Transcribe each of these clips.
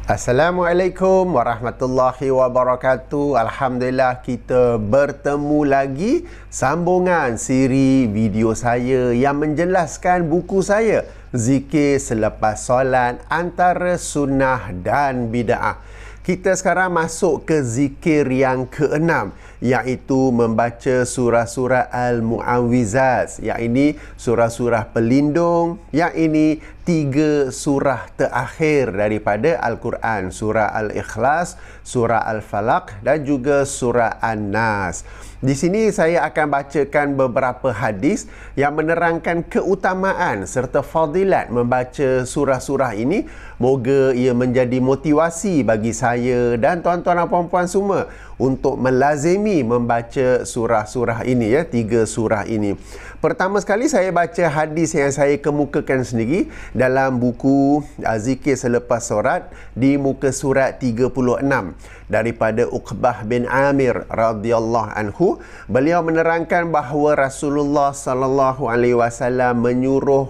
Assalamualaikum warahmatullahi wabarakatuh. Alhamdulillah kita bertemu lagi sambungan siri video saya yang menjelaskan buku saya Zikir Selepas Solat Antara Sunnah dan Bid'ah. Kita sekarang masuk ke zikir yang ke-6, iaitu membaca surah-surah Al-Mu'awwizat. Yang ini surah-surah pelindung. Yang ini 3 surah terakhir daripada Al-Quran. Surah Al-Ikhlas, surah Al-Falaq dan juga surah An-Nas. Di sini saya akan bacakan beberapa hadis yang menerangkan keutamaan serta fadilat membaca surah-surah ini. Moga ia menjadi motivasi bagi saya dan tuan-tuan dan puan-puan semua untuk melazimi membaca surah-surah ini, 3 surah ini. Pertama sekali saya baca hadis yang saya kemukakan sendiri dalam buku Zikir Selepas Solat di muka surat 36 daripada Uqbah bin Amir radhiyallahu anhu. Beliau menerangkan bahawa Rasulullah sallallahu alaihi wasallam menyuruh,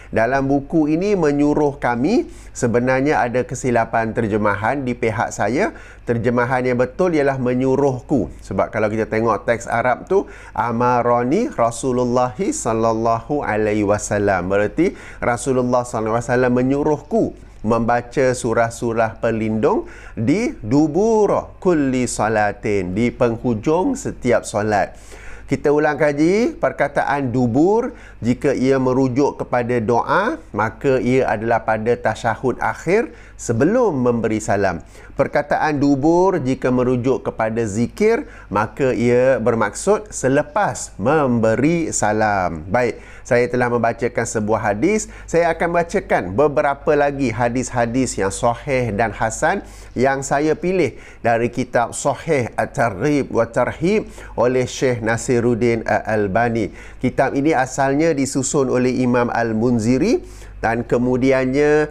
dalam buku ini menyuruh kami, sebenarnya ada kesilapan terjemahan di pihak saya. Terjemahan yang betul ialah menyuruhku. Sebab kalau kita tengok teks Arab tu, amaroni Rasulullah sallallahu alaihi wasallam. Berarti Rasulullah sallallahu alaihi wasallam menyuruhku membaca surah-surah pelindung di dubur kulli salatin, di penghujung setiap solat. Kita ulang kaji perkataan dubur. Jika ia merujuk kepada doa, maka ia adalah pada tasyahud akhir sebelum memberi salam. Perkataan dubur jika merujuk kepada zikir, maka ia bermaksud selepas memberi salam. Baik, saya telah membacakan sebuah hadis. Saya akan bacakan beberapa lagi hadis-hadis yang sahih dan hasan yang saya pilih dari kitab Sahih At-Targhib wa Tarhib oleh Syekh Nasiruddin Al-Albani. Kitab ini asalnya disusun oleh Imam Al-Munziri dan kemudiannya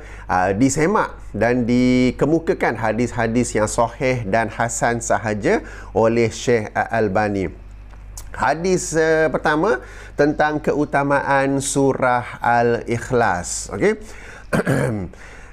disemak dan dikemukakan hadis-hadis yang sahih dan hasan sahaja oleh Syekh Al-Albani. Hadis pertama tentang keutamaan surah Al-Ikhlas.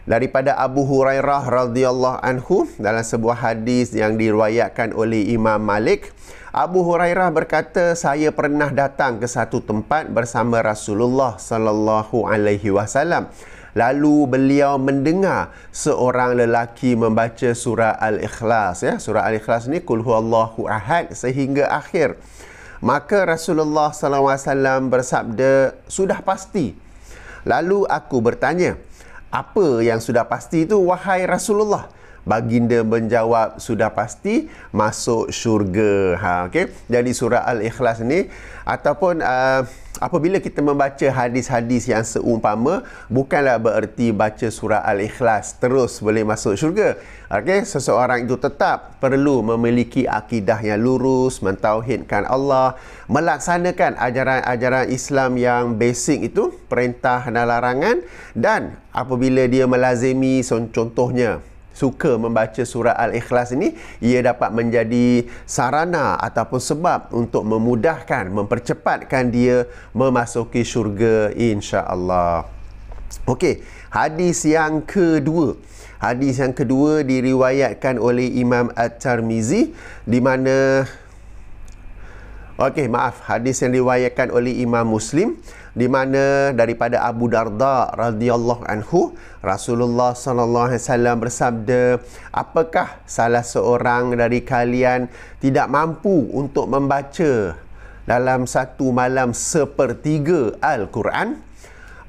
Daripada Abu Hurairah radhiyallahu anhu dalam sebuah hadis yang diriwayatkan oleh Imam Malik. Abu Hurairah berkata, saya pernah datang ke satu tempat bersama Rasulullah sallallahu alaihi wasallam. Lalu beliau mendengar seorang lelaki membaca surah Al-Ikhlas. Surah Al-Ikhlas ni Qul huwallahu ahad sehingga akhir. Maka Rasulullah sallallahu alaihi wasallam bersabda, sudah pasti. Lalu aku bertanya, apa yang sudah pasti itu wahai Rasulullah? Baginda menjawab, sudah pasti masuk syurga. Jadi surah Al-Ikhlas ni, ataupun apabila kita membaca hadis-hadis yang seumpama, bukanlah bererti baca surah Al-Ikhlas terus boleh masuk syurga. Seseorang itu tetap perlu memiliki akidah yang lurus, mentauhidkan Allah, melaksanakan ajaran-ajaran Islam yang basic itu, perintah dan larangan. Dan apabila dia melazimi, contohnya suka membaca surah Al-Ikhlas ini, ia dapat menjadi sarana ataupun sebab untuk memudahkan, mempercepatkan dia memasuki syurga insya-Allah. Hadis yang kedua. Hadis yang kedua diriwayatkan oleh Imam At-Tirmizi, di mana hadis yang diriwayatkan oleh Imam Muslim, di mana daripada Abu Darda radhiyallahu anhu, Rasulullah sallallahu alaihi wasallam bersabda, apakah salah seorang dari kalian tidak mampu untuk membaca dalam satu malam 1/3 Al-Quran?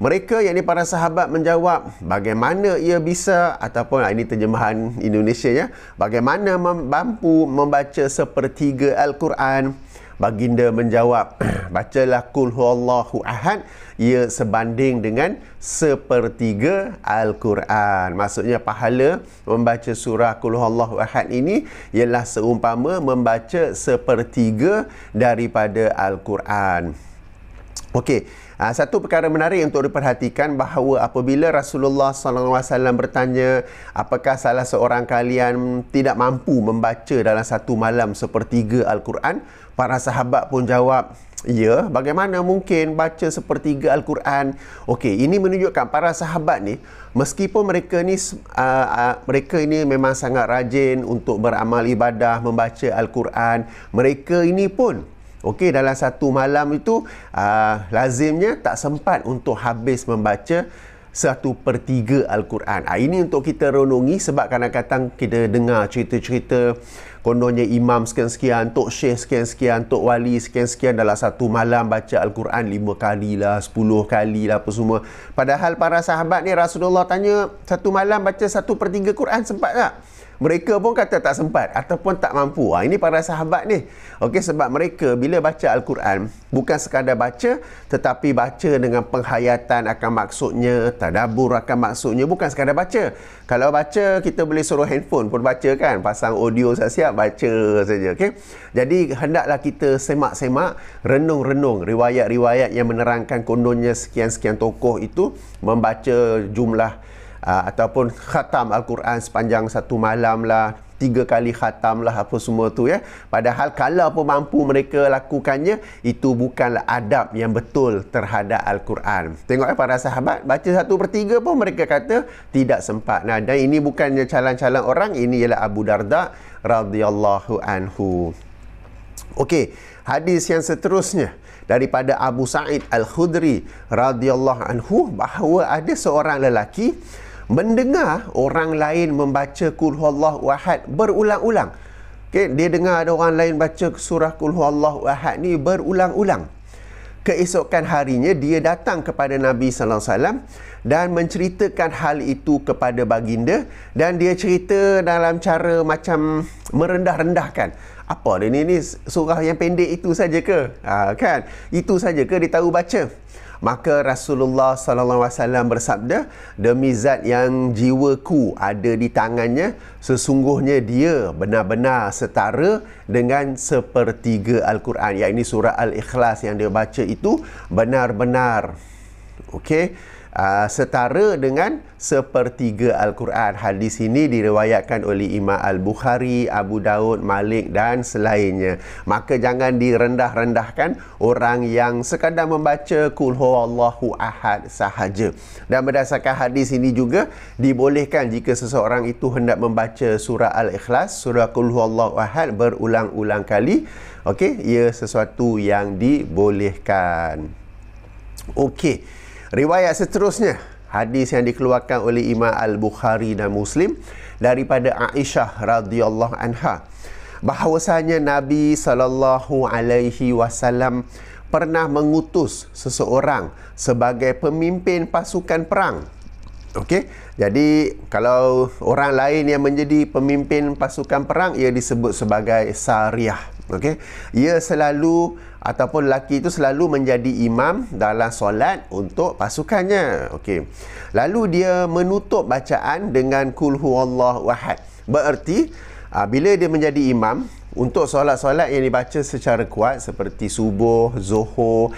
Mereka, yakni para sahabat, menjawab, bagaimana ia bisa, ataupun ini terjemahan Indonesia, bagaimana mampu membaca 1/3 Al-Quran? Baginda menjawab, bacalah Qul huwallahu ahad, ia sebanding dengan 1/3 Al-Quran. Maksudnya pahala membaca surah Qul huwallahu ahad ini ialah seumpama membaca 1/3 daripada Al-Quran. Satu perkara menarik untuk diperhatikan bahawa apabila Rasulullah SAW bertanya, apakah salah seorang kalian tidak mampu membaca dalam satu malam 1/3 Al-Quran? Para sahabat pun jawab, Ya, bagaimana mungkin baca sepertiga Al-Quran? Okey, ini menunjukkan para sahabat ni, meskipun mereka ini memang sangat rajin untuk beramal ibadah, membaca Al-Quran, mereka ini pun okey, dalam satu malam itu lazimnya tak sempat untuk habis membaca 1/3 Al-Quran. Ini untuk kita renungi, sebab kadang-kadang kita dengar cerita-cerita kononnya imam sekian-sekian, tok syekh sekian-sekian, tok wali sekian-sekian dalam satu malam baca Al-Quran 5 kali lah, 10 kali lah, apa semua. Padahal para sahabat ni, Rasulullah tanya, satu malam baca 1/3 Quran sempat tak? Mereka pun kata tak sempat ataupun tak mampu. Ini para sahabat ni. Okey, sebab mereka bila baca Al-Quran bukan sekadar baca, tetapi baca dengan penghayatan akan maksudnya, tadabbur akan maksudnya, bukan sekadar baca. Kalau baca, kita boleh suruh handphone pun baca kan, pasang audio siap-siap baca saja. Okey. Jadi hendaklah kita semak-semak, renung-renung riwayat-riwayat yang menerangkan kononnya sekian-sekian tokoh itu membaca jumlah ataupun khatam Al-Quran sepanjang satu malam lah, 3 kali khatam lah, apa semua tu ya. Padahal kalau pun mampu mereka lakukannya, itu bukanlah adab yang betul terhadap Al-Quran. Tengok para sahabat baca 1/3 pun mereka kata tidak sempat. Dan ini bukannya calon-calon orang, ini ialah Abu Darda radhiyallahu anhu. Okey, hadis yang seterusnya daripada Abu Sa'id Al-Khudri radhiyallahu anhu, bahawa ada seorang lelaki mendengar orang lain membaca Qul Huwallahu Ahad berulang-ulang. Okay, dia dengar ada orang lain baca surah Qul Huwallahu Ahad ni berulang-ulang. Keesokan harinya dia datang kepada Nabi sallallahu alaihi wasallam dan menceritakan hal itu kepada baginda, dan dia cerita dalam cara macam merendah-rendahkan. Apa dia ni surah yang pendek itu saja ke? Kan? Itu saja ke dia tahu baca? Maka Rasulullah sallallahu alaihi wasallam bersabda, demi zat yang jiwaku ada di tangannya, sesungguhnya dia benar-benar setara dengan 1/3 Al-Quran, iaitu surah Al-Ikhlas yang dia baca itu benar-benar setara dengan 1/3 Al-Quran. Hadis ini diriwayatkan oleh Imam Al-Bukhari, Abu Daud, Malik dan selainnya. Maka jangan direndah-rendahkan orang yang sekadar membaca Qul Huwallahu Ahad sahaja. Dan berdasarkan hadis ini juga dibolehkan jika seseorang itu hendak membaca surah Al-Ikhlas, surah Qul Huwallahu Ahad berulang-ulang kali. Ia sesuatu yang dibolehkan. Riwayat seterusnya, hadis yang dikeluarkan oleh Imam Al-Bukhari dan Muslim daripada Aisyah radhiyallahu anha, bahawasanya Nabi sallallahu alaihi wasallam pernah mengutus seseorang sebagai pemimpin pasukan perang. Jadi kalau orang lain yang menjadi pemimpin pasukan perang, ia disebut sebagai sariyah. Ia selalu, ataupun lelaki itu selalu menjadi imam dalam solat untuk pasukannya. Lalu dia menutup bacaan dengan Qul Huwallahu Ahad. Bererti bila dia menjadi imam untuk solat-solat yang dibaca secara kuat seperti subuh, subuh,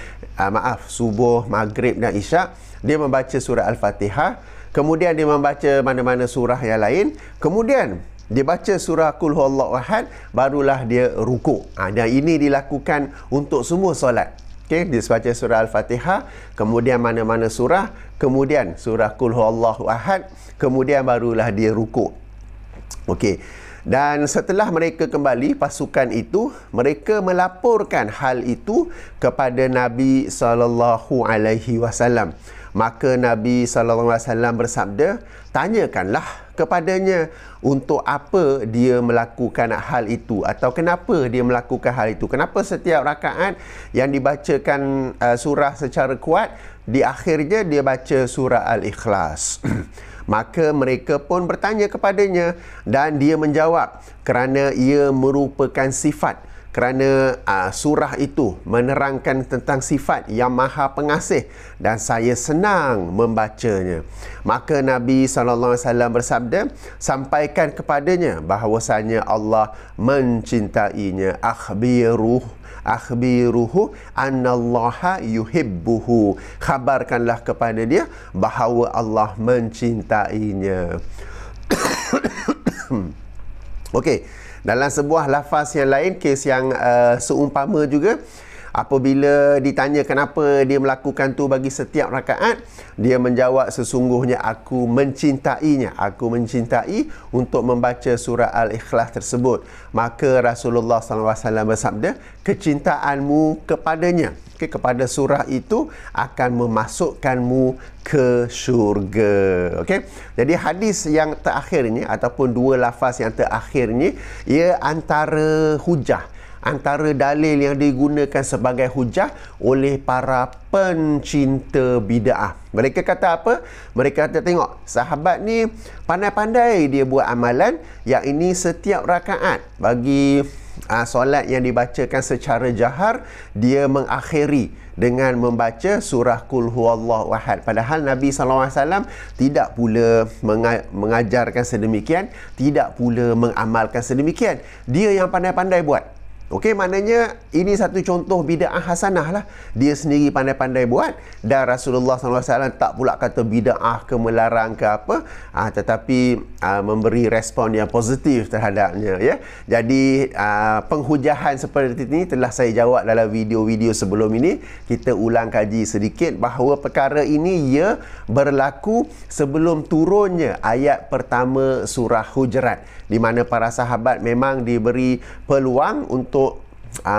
maghrib dan isyak, dia membaca surah Al-Fatihah, kemudian dia membaca mana-mana surah yang lain, kemudian dia baca surah Qul Huwallahu Ahad, barulah dia rukuk. Dan ini dilakukan untuk semua solat. Dia baca surah Al-Fatihah, kemudian mana-mana surah, kemudian surah Qul Huwallahu Ahad, kemudian barulah dia rukuk. Dan setelah mereka kembali, pasukan itu, mereka melaporkan hal itu kepada Nabi sallallahu alaihi wasallam. Maka Nabi sallallahu alaihi wasallam bersabda, tanyakanlah kepadanya untuk apa dia melakukan hal itu, atau kenapa dia melakukan hal itu. Kenapa setiap rakaat yang dibacakan surah secara kuat, di akhirnya dia baca surah Al-Ikhlas. Maka mereka pun bertanya kepadanya, dan dia menjawab, kerana ia merupakan sifat, kerana surah itu menerangkan tentang sifat yang maha pengasih dan saya senang membacanya. Maka Nabi SAW bersabda, sampaikan kepadanya bahawasanya Allah mencintainya. Akhbiruhu annallaha yuhibbuhu. Khabarkanlah kepada dia bahawa Allah mencintainya. Dalam sebuah lafaz yang lain, kes yang seumpama juga, Apabila ditanya kenapa dia melakukan tu bagi setiap rakaat, dia menjawab, sesungguhnya aku mencintainya. Aku mencintai untuk membaca surah Al-Ikhlas tersebut. Maka Rasulullah SAW bersabda, kecintaanmu kepadanya, kepada surah itu akan memasukkanmu ke syurga. Okey. Jadi hadis yang terakhir ni ataupun dua lafaz yang terakhir ni, ia antara hujah, antara dalil yang digunakan sebagai hujah oleh para pencinta bid'ah. Mereka kata apa? Mereka kata, tengok, sahabat ni pandai-pandai dia buat amalan, yang ini setiap rakaat bagi solat yang dibacakan secara jahar, dia mengakhiri dengan membaca surah Qul Huwallahu Ahad. Padahal Nabi SAW tidak pula mengajarkan sedemikian, tidak pula mengamalkan sedemikian. Dia yang pandai-pandai buat. Okey, maknanya ini satu contoh bid'ah hasanah lah. Dia sendiri pandai-pandai buat, dan Rasulullah SAW tak pula kata bid'ah ke, melarang ke apa, tetapi memberi respon yang positif terhadapnya, ya. Jadi penghujahan seperti ini telah saya jawab dalam video-video sebelum ini. Kita ulang kaji sedikit bahawa perkara ini ia berlaku sebelum turunnya ayat pertama surah Hujurat, di mana para sahabat memang diberi peluang untuk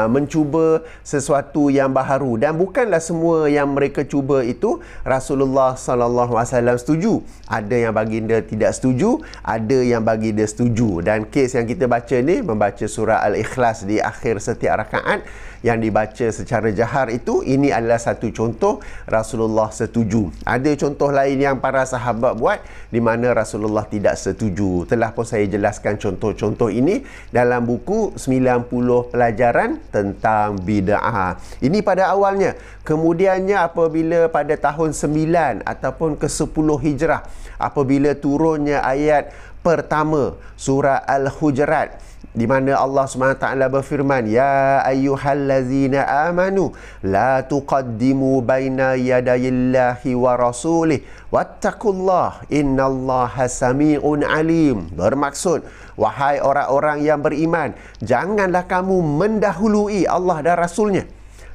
mencuba sesuatu yang baharu, dan bukanlah semua yang mereka cuba itu Rasulullah SAW setuju. Ada yang baginda tidak setuju, ada yang baginda setuju. Dan kes yang kita baca ni, membaca surah Al-Ikhlas di akhir setiap rakaat yang dibaca secara jahar itu, ini adalah satu contoh Rasulullah setuju. Ada contoh lain yang para sahabat buat di mana Rasulullah tidak setuju. Telah pun saya jelaskan contoh-contoh ini dalam buku 90 pelajaran tentang bid'ah. Ini pada awalnya. Kemudiannya apabila pada tahun 9 ataupun ke-10 Hijrah, apabila turunnya ayat pertama surah Al-Hujurat, di mana Allah SWT berfirman, ya ayyuhallazina amanu la tuqaddimu baina yadayillahi wa rasulih wattaqullah innallaha sami'un alim. Bermaksud, wahai orang-orang yang beriman, janganlah kamu mendahului Allah dan Rasulnya,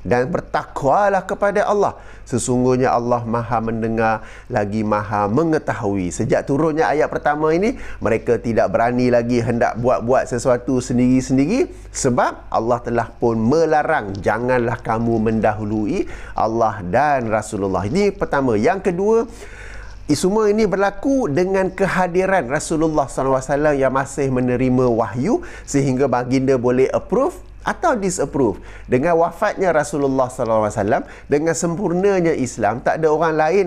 dan bertakwalah kepada Allah. Sesungguhnya Allah Maha mendengar lagi Maha mengetahui. Sejak turunnya ayat pertama ini, mereka tidak berani lagi hendak buat-buat sesuatu sendiri-sendiri, sebab Allah telah pun melarang, janganlah kamu mendahului Allah dan Rasulullah. Ini pertama. Yang kedua, semua ini berlaku dengan kehadiran Rasulullah SAW yang masih menerima wahyu, sehingga baginda boleh approve atau disapprove. Dengan wafatnya Rasulullah SAW, dengan sempurnanya Islam, tak ada orang lain,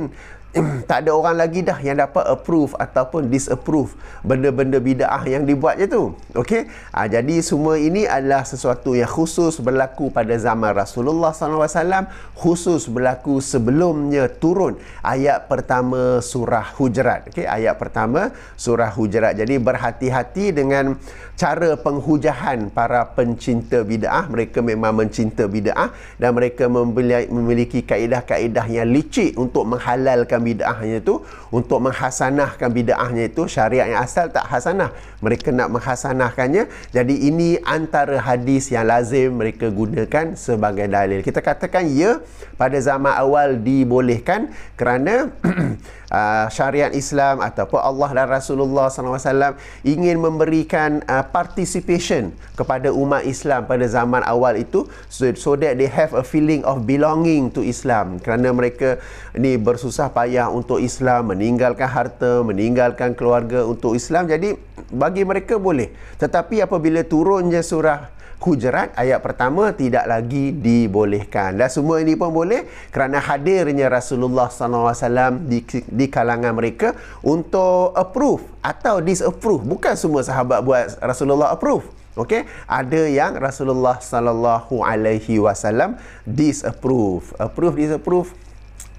tak ada orang lagi dah yang dapat approve ataupun disapprove benda-benda bid'ah yang dibuatnya tu. Okey? Jadi semua ini adalah sesuatu yang khusus berlaku pada zaman Rasulullah SAW, khusus berlaku sebelumnya turun ayat pertama surah Hujurat. Okey, ayat pertama surah Hujurat. Jadi berhati-hati dengan cara penghujahan para pencinta bid'ah. Mereka memang mencinta bid'ah, dan mereka memiliki kaedah-kaedah yang licik untuk menghalalkan bid'ahnya itu, untuk menghasanahkan bid'ahnya itu. Syariat yang asal tak hasanah, mereka nak menghasanahkannya. Jadi ini antara hadis yang lazim mereka gunakan sebagai dalil. Kita katakan ya, pada zaman awal dibolehkan kerana syariat Islam ataupun Allah dan Rasulullah SAW ingin memberikan participation kepada umat Islam pada zaman awal itu, so that they have a feeling of belonging to Islam. Kerana mereka ni bersusah payah untuk Islam, meninggalkan harta, meninggalkan keluarga untuk Islam. Jadi bagi mereka boleh. Tetapi apabila turunnya surah Hujurat ayat pertama, tidak lagi dibolehkan. Dan semua ini pun boleh kerana hadirnya Rasulullah SAW di kalangan mereka untuk approve atau disapprove. Bukan semua sahabat buat Rasulullah approve. Okey, ada yang Rasulullah SAW disapprove. Approve, disapprove,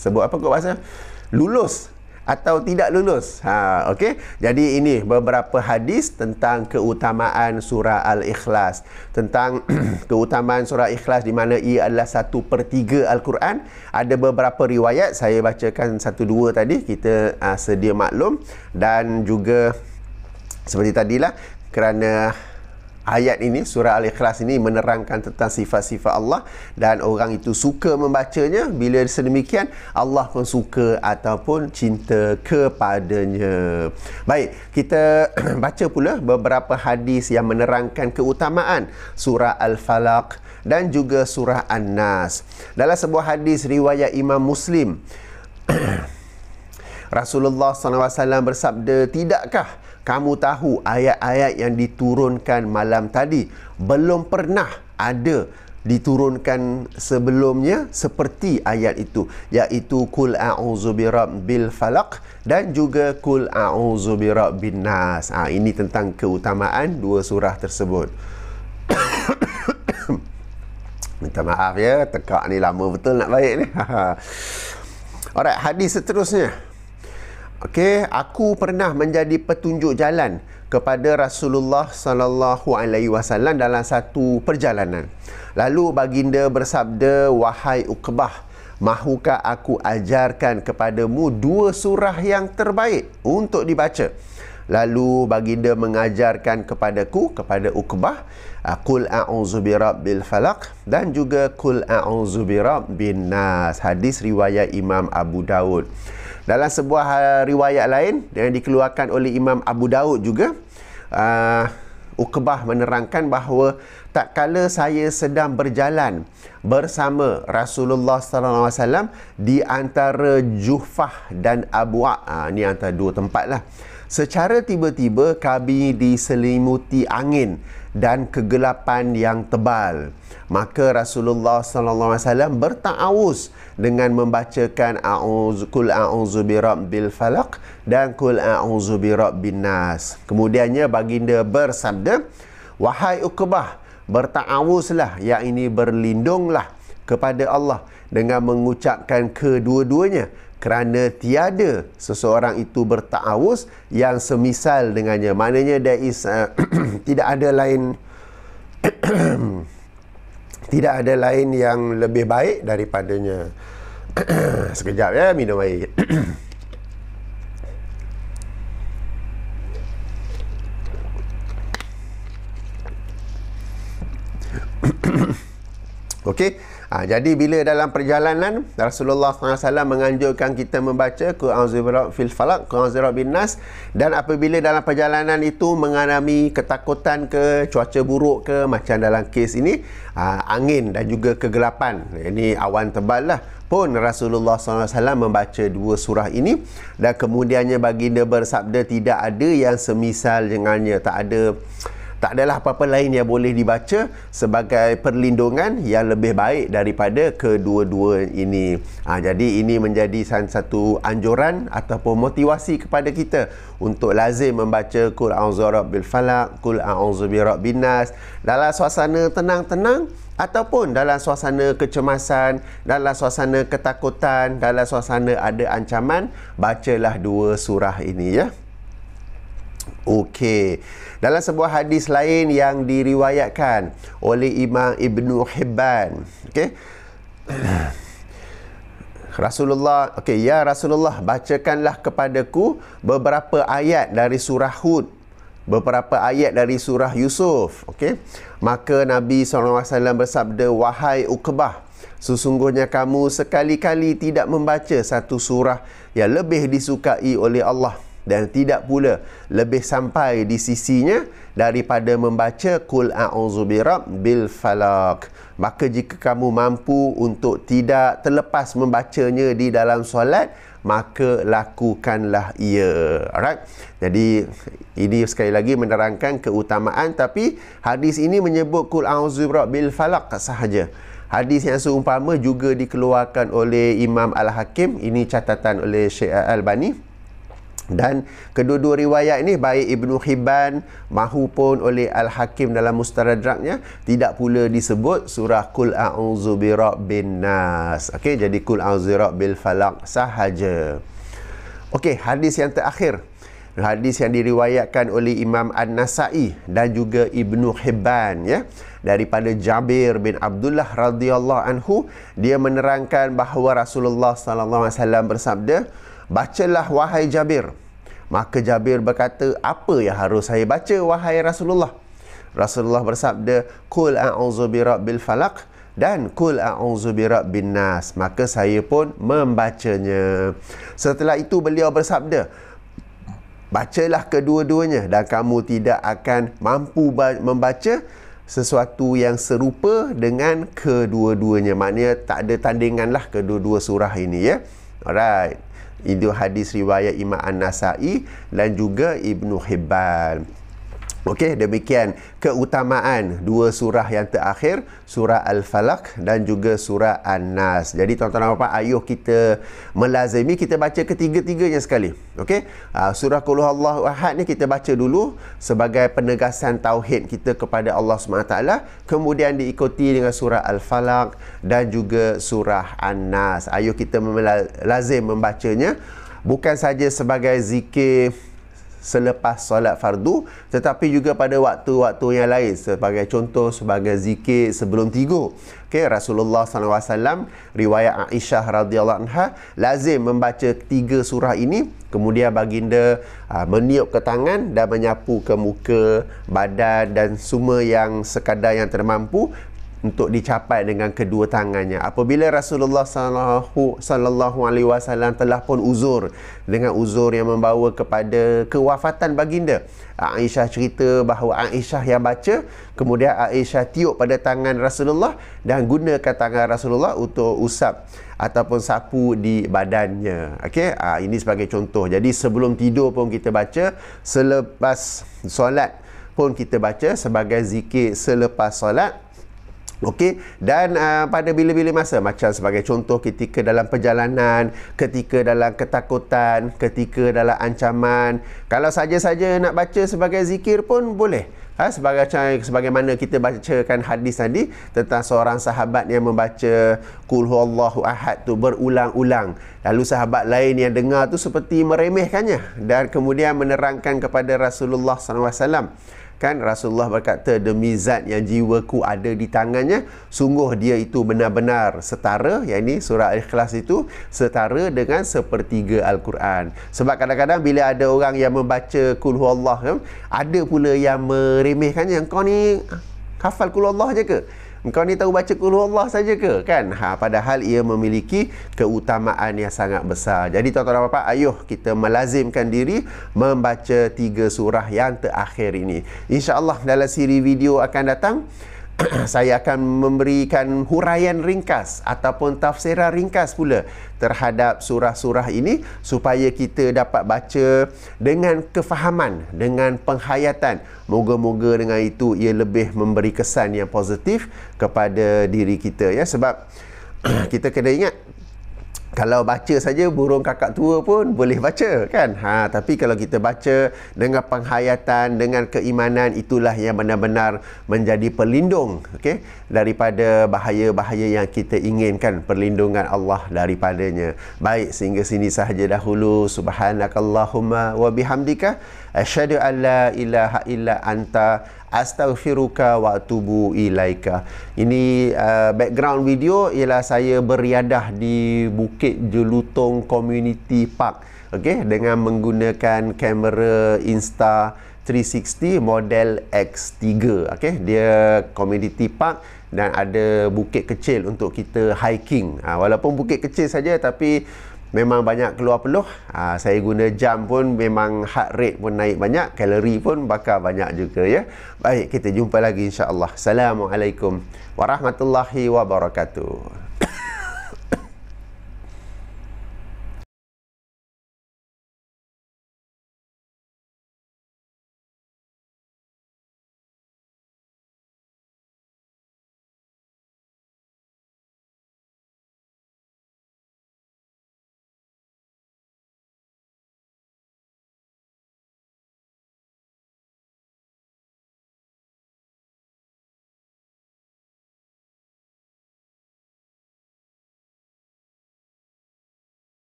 sebut apa kot bahasa? Lulus atau tidak lulus. Okey. Jadi ini beberapa hadis tentang keutamaan surah Al-Ikhlas, tentang keutamaan surah Ikhlas di mana ia adalah 1/3 Al-Quran. Ada beberapa riwayat, saya bacakan 1-2 tadi, kita sedia maklum. Dan juga seperti tadilah, kerana ayat ini, surah Al-Ikhlas ini menerangkan tentang sifat-sifat Allah dan orang itu suka membacanya. Bila sedemikian, Allah pun suka ataupun cinta kepadanya. Baik, kita baca pula beberapa hadis yang menerangkan keutamaan surah Al-Falaq dan juga surah An-Nas. Dalam sebuah hadis riwayat Imam Muslim, Rasulullah SAW bersabda, "Tidakkah kamu tahu ayat-ayat yang diturunkan malam tadi belum pernah ada diturunkan sebelumnya seperti ayat itu, iaitu Qul a'udzu birabbil falaq dan juga Qul a'udzu birabbin nas." Ini tentang keutamaan dua surah tersebut. Minta maaf ya, tekak ni lama betul nak baik ni. Alright, hadis seterusnya. Okey, aku pernah menjadi petunjuk jalan kepada Rasulullah sallallahu alaihi wasallam dalam satu perjalanan. Lalu baginda bersabda, "Wahai Uqbah, mahukah aku ajarkan kepadamu dua surah yang terbaik untuk dibaca?" Lalu baginda mengajarkan kepada Uqbah, Qul a'udzu birabbil falaq dan juga Qul a'udzu birabbin nas. Hadis riwayat Imam Abu Daud. Dalam sebuah riwayat lain yang dikeluarkan oleh Imam Abu Daud juga, Uqbah menerangkan bahawa tak kala saya sedang berjalan bersama Rasulullah sallallahu alaihi wasallam di antara Juhfah dan Abwa', ni antara dua tempat lah. Secara tiba-tiba kami diselimuti angin dan kegelapan yang tebal. Maka Rasulullah sallallahu alaihi wasallam berta'awuz dengan membacakan Qul a'udzu birabbil falaq dan Qul a'udzu birabbin nas. Kemudiannya baginda bersabda, "Wahai Uqbah, berta'awuzlah, yang ini berlindunglah kepada Allah dengan mengucapkan kedua-duanya, kerana tiada seseorang itu berta'awuz yang semisal dengannya." Maknanya there is tidak ada lain yang lebih baik daripadanya. Sekejap ya, minum air. Okey. Jadi bila dalam perjalanan Rasulullah SAW menganjurkan kita membaca Qul a'udzu birabbil falaq, Qul a'udzu birabbin nas, dan apabila dalam perjalanan itu mengalami ketakutan ke, cuaca buruk ke, macam dalam kes ini angin dan juga kegelapan, ini awan tebal lah, pun Rasulullah SAW membaca dua surah ini. Dan kemudiannya baginda bersabda, tidak ada yang semisal dengannya, tak adalah apa-apa lain yang boleh dibaca sebagai perlindungan yang lebih baik daripada kedua-dua ini. Jadi ini menjadi satu anjuran ataupun motivasi kepada kita untuk lazim membaca Qul a'udzu birabbil falaq, Qul a'udzu birabbin nas dalam suasana tenang-tenang ataupun dalam suasana kecemasan, dalam suasana ketakutan, dalam suasana ada ancaman. Bacalah dua surah ini ya. Okey. Dalam sebuah hadis lain yang diriwayatkan oleh Imam Ibnu Hibban, okey, Rasulullah, ya Rasulullah, bacakanlah kepadaku beberapa ayat dari surah Hud, beberapa ayat dari surah Yusuf. Okey. Maka Nabi SAW bersabda, "Wahai Uqbah, sesungguhnya kamu sekali-kali tidak membaca satu surah yang lebih disukai oleh Allah dan tidak pula lebih sampai di sisinya daripada membaca Qul a'udzu birabbil falaq. Maka jika kamu mampu untuk tidak terlepas membacanya di dalam solat, maka lakukanlah ia." Alright. Jadi ini sekali lagi menerangkan keutamaan, tapi hadis ini menyebut Qul a'udzu birabbil falaq sahaja. Hadis yang seumpama juga dikeluarkan oleh Imam Al-Hakim, ini catatan oleh Syekh Al-Albani. Dan kedua-dua riwayat ini, baik Ibnu Hibban mahupun oleh Al-Hakim dalam Mustadraknya, tidak pula disebut surah Qul a'udzu birabbin nas. Okey, jadi Qul a'udzu birabbil falaq sahaja. Okey, hadis yang terakhir, hadis yang diriwayatkan oleh Imam An-Nasa'i dan juga Ibnu Hibban ya, daripada Jabir bin Abdullah radhiyallahu anhu, dia menerangkan bahawa Rasulullah sallallahu alaihi wasallam bersabda, "Bacalah wahai Jabir." Maka Jabir berkata, "Apa yang harus saya baca wahai Rasulullah?" Rasulullah bersabda, "Qul a'udzu birabbil falaq" dan "Qul a'udzu birabbin nas." Maka saya pun membacanya. Setelah itu beliau bersabda, "Bacalah kedua-duanya dan kamu tidak akan mampu membaca sesuatu yang serupa dengan kedua-duanya." Maknanya tak ada tandingan lah kedua-dua surah ini, ya. Alright. Itu hadis riwayat Imam An-Nasai dan juga Ibnu Hibban. Okey, demikian keutamaan dua surah yang terakhir, surah Al-Falaq dan juga surah An-Nas. Jadi tuan-tuan dan puan-puan, ayuh kita melazimi, kita baca ketiga-tiganya sekali. Okey, surah Qul Huwallahu Ahad ni kita baca dulu sebagai penegasan tauhid kita kepada Allah SWT. Kemudian diikuti dengan surah Al-Falaq dan juga surah An-Nas. Ayuh kita lazim membacanya, bukan saja sebagai zikir selepas solat fardu, tetapi juga pada waktu-waktu yang lain, sebagai contoh sebagai zikir sebelum tidur. Okay, Rasulullah SAW, riwayat Aisyah radhiyallahu anha, lazim membaca 3 surah ini, kemudian baginda meniup ke tangan dan menyapu ke muka, badan dan semua yang sekadar yang termampu untuk dicapai dengan kedua tangannya. Apabila Rasulullah sallallahu alaihi wasallam telah pun uzur, dengan uzur yang membawa kepada kewafatan baginda, Aisyah cerita bahawa Aisyah yang baca, kemudian Aisyah tiup pada tangan Rasulullah dan gunakan tangan Rasulullah untuk usap ataupun sapu di badannya. Okey, ini sebagai contoh. Jadi sebelum tidur pun kita baca, selepas solat pun kita baca sebagai zikir selepas solat. Okey, dan pada bila-bila masa, macam sebagai contoh ketika dalam perjalanan, ketika dalam ketakutan, ketika dalam ancaman, kalau saja-saja nak baca sebagai zikir pun boleh. Sebagaimana kita bacakan hadis tadi tentang seorang sahabat yang membaca Qul Huwallahu Ahad tu berulang-ulang, lalu sahabat lain yang dengar tu seperti meremehkannya dan kemudian menerangkan kepada Rasulullah SAW. Kan Rasulullah berkata, "Demi zat yang jiwaku ada di tangannya, sungguh dia itu benar-benar setara," yang ini surah Al-Ikhlas itu setara dengan sepertiga Al-Quran. Sebab kadang-kadang bila ada orang yang membaca Qul Huwallah, ada pula yang meremehkannya. "Engkau ni hafal Qul Huwallah je ke? Engkau ni tahu baca Qul Huwallah saja ke?" Kan? Padahal ia memiliki keutamaan yang sangat besar. Jadi tuan-tuan dan puan-puan, ayuh kita melazimkan diri membaca 3 surah yang terakhir ini. InsyaAllah dalam siri video akan datang, saya akan memberikan huraian ringkas ataupun tafsiran ringkas pula terhadap surah-surah ini supaya kita dapat baca dengan kefahaman, dengan penghayatan. Moga-moga dengan itu ia lebih memberi kesan yang positif kepada diri kita, ya. Sebab kita kena ingat, kalau baca saja burung kakak tua pun boleh baca, kan? Tapi kalau kita baca dengan penghayatan, dengan keimanan, itulah yang benar-benar menjadi pelindung, okey, daripada bahaya-bahaya yang kita inginkan perlindungan Allah daripadanya. Baik, sehingga sini sahaja dahulu. Subhanakallahumma wa bihamdika asyhadu an la ilaha illa anta astaghfiruka wa atubu ilaika. Ini background video ialah saya beriadah di Bukit Jelutong Community Park, okey, dengan menggunakan kamera Insta360 model X3. Okey, dia community park dan ada bukit kecil untuk kita hiking. Walaupun bukit kecil saja tapi memang banyak keluar peluh. Saya guna jam pun memang heart rate pun naik banyak, kalori pun bakar banyak juga, ya. Baik, kita jumpa lagi insya-Allah. Assalamualaikum warahmatullahi wabarakatuh.